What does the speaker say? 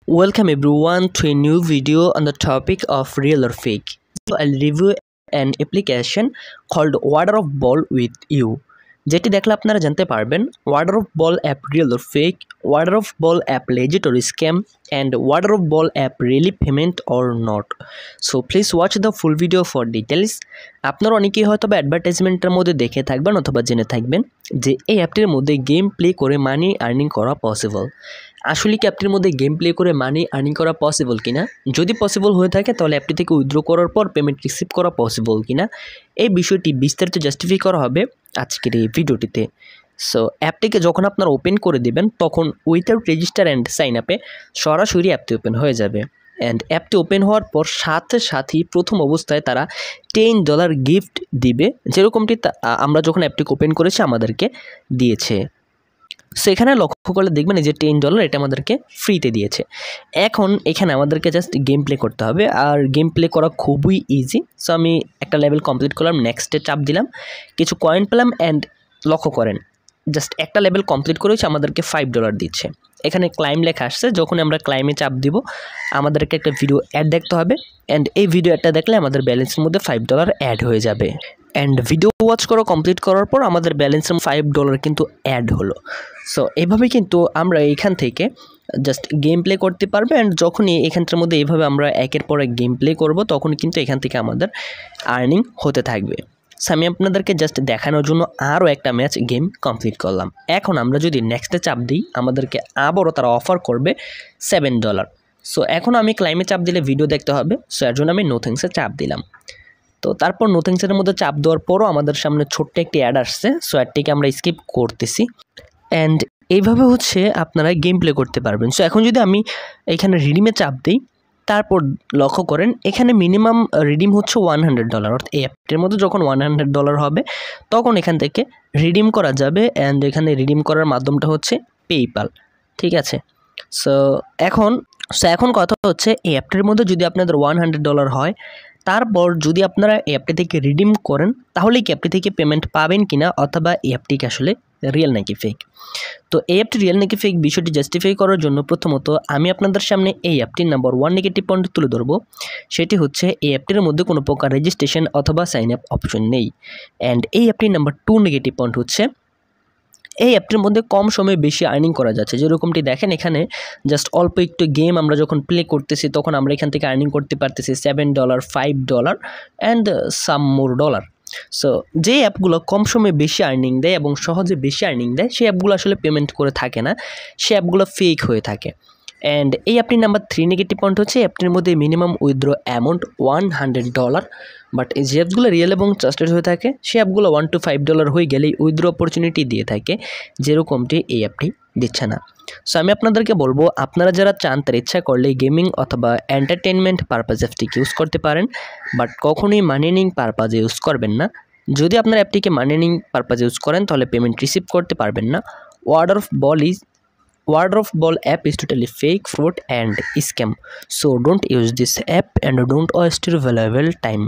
Welcome everyone to a new video on the topic of real or fake. So I'll review an application called Water of Ball with You. যেটি দেখলে আপনারা জানতে পারবেন Water of Ball app real or fake, Water of Ball app legit or scam, and Water of Ball app really payment or not. So please watch the full video for details. আপনারা অনেকেই হয়তো অ্যাডভার্টাইজমেন্টের মধ্যে দেখে থাকবেন অথবা জেনে থাকবেন যে এই অ্যাপটির মধ্যে গেম প্লে করে মানি আর্নিং করা পসিবল। আসলে কি অ্যাপটির মধ্যে গেম প্লে করে মানি আর্নিং করা পসিবল কিনা, যদি পসিবল হয়ে থাকে তাহলে অ্যাপটি থেকে উইথড্র করার পর পেমেন্ট রিসিভ করা পসিবল কিনা, এই বিষয়টি বিস্তারিত জাস্টিফাই করা হবে আজকের এই ভিডিওটিতে। সো অ্যাপটিকে যখন আপনারা ওপেন করে দিবেন তখন উইথাউট রেজিস্টার অ্যান্ড সাইন আপে সরাসরি অ্যাপটি ওপেন হয়ে যাবে। অ্যান্ড অ্যাপটি ওপেন হওয়ার পর সাথে সাথেই প্রথম অবস্থায় তারা $10 গিফট দিবে, যেরকমটি আমরা যখন অ্যাপটিকে ওপেন করেছি আমাদেরকে দিয়েছে। সো এখানে লক্ষ্য করলে দেখবেন এই যে $10 এটা আমাদেরকে ফ্রিতে দিয়েছে। এখন এখানে আমাদেরকে জাস্ট গেম প্লে করতে হবে, আর গেম প্লে করা খুবই ইজি। সো আমি একটা লেভেল কমপ্লিট করলাম, নেক্সটে চাপ দিলাম, কিছু কয়েন পেলাম। অ্যান্ড লক্ষ্য করেন জাস্ট একটা লেভেল কমপ্লিট করেছি আমাদেরকে $5 দিচ্ছে। এখানে ক্লাইম লেখা আসছে, যখন আমরা ক্লাইমে চাপ দিব আমাদেরকে একটা ভিডিও অ্যাড দেখতে হবে। অ্যান্ড এই ভিডিও অ্যাডটা দেখলে আমাদের ব্যালেন্সের মধ্যে $5 অ্যাড হয়ে যাবে। অ্যান্ড ভিডিও ওয়াচ করা কমপ্লিট করার পর আমাদের ব্যালেন্সের $5 কিন্তু অ্যাড হলো। সো এভাবে কিন্তু আমরা এখান থেকে জাস্ট গেম প্লে করতে পারবো। অ্যান্ড যখনই এখানটার মধ্যে এইভাবে আমরা একের পর এক গেম প্লে করবো তখন কিন্তু এখান থেকে আমাদের আর্নিং হতে থাকবে। সো আমি আপনাদেরকে জাস্ট দেখানোর জন্য আরও একটা ম্যাচ গেম কমপ্লিট করলাম। এখন আমরা যদি নেক্সটে চাপ দিই আমাদেরকে আবারও তারা অফার করবে $7। সো এখন আমি ক্লাইমে চাপ দিলে ভিডিও দেখতে হবে, সো এর জন্য আমি নোথিংসে চাপ দিলাম। তো তারপর নোথিংসের মধ্যে চাপ দেওয়ার পরও আমাদের সামনে ছোট্ট একটি অ্যাড আসছে, সো অ্যাডটিকে আমরা স্কিপ করতেছি। অ্যান্ড এইভাবে হচ্ছে আপনারা গেম প্লে করতে পারবেন। সো এখন যদি আমি এখানে রিডিমে চাপ দিই, তারপর লক্ষ্য করেন এখানে মিনিমাম রিডিম হচ্ছে $100। অর্থাৎ এই অ্যাপটির মধ্যে যখন $100 হবে তখন এখান থেকে রিডিম করা যাবে। অ্যান্ড এখানে রিডিম করার মাধ্যমটা হচ্ছে পেপ্যাল, ঠিক আছে। সো এখন কথা হচ্ছে এই অ্যাপটির মধ্যে যদি আপনাদের $100 হয়, তারপর যদি আপনারা এই অ্যাপটি থেকে রিডিম করেন তাহলে কি অ্যাপটি থেকে পেমেন্ট পাবেন কিনা, অথবা এই অ্যাপটিকে আসলে রিয়েল নাকি ফেক। তো এই অ্যাপটি রিয়েল নাকি ফেক বিষয়টি জাস্টিফাই করার জন্য প্রথমত আমি আপনাদের সামনে এই অ্যাপটির নাম্বার 1 নেগেটিভ পয়েন্ট তুলে ধরবো। সেটি হচ্ছে এই অ্যাপটির মধ্যে কোনো প্রকার রেজিস্ট্রেশন অথবা সাইন আপ অপশন নেই। অ্যান্ড এই অ্যাপটির নাম্বার 2 নেগেটিভ পয়েন্ট হচ্ছে এই অ্যাপটির মধ্যে কম সময়ে বেশি আর্নিং করা যাচ্ছে। যেরকমটি দেখেন এখানে জাস্ট অল্প একটু গেম আমরা যখন প্লে করতেছি তখন আমরা এখান থেকে আর্নিং করতে পারতেছি $7, $5 and some more dollar. So যে অ্যাপগুলো কম সময়ে বেশি আর্নিং দেয় এবং সহজে বেশি আর্নিং দেয় সেই অ্যাপগুলো আসলে পেমেন্ট করে থাকে না, সে অ্যাপগুলো ফেক হয়ে থাকে। অ্যান্ড এই অ্যাপটির নাম্বার 3 নেগেটিভ পয়েন্ট হচ্ছে অ্যাপটির মধ্যে মিনিমাম উইথড্র অ্যামাউন্ট $100। বাট যে অ্যাপসগুলো রিয়েল এবং ট্রাস্টেড হয়ে থাকে সেই অ্যাপগুলো $1 to $5 হয়ে গেলেই উইথড্র অপরচুনিটি দিয়ে থাকে, যেরকমটি এই অ্যাপটি দিচ্ছে না। সো আমি আপনাদেরকে বলবো আপনারা যারা চান তার ইচ্ছা করলে গেমিং অথবা এন্টারটেনমেন্ট পারপাস অ্যাপটিকে ইউজ করতে পারেন, বাট কখনোই মানি আর্নিং পারপাসে ইউজ করবেন না। যদি আপনার অ্যাপটিকে মানি আর্নিং পারপাসে ইউজ করেন তাহলে পেমেন্ট রিসিভ করতে পারবেন না। Water of Ball app is totally fake, fraud and scam. So don't use this app and don't waste your valuable time.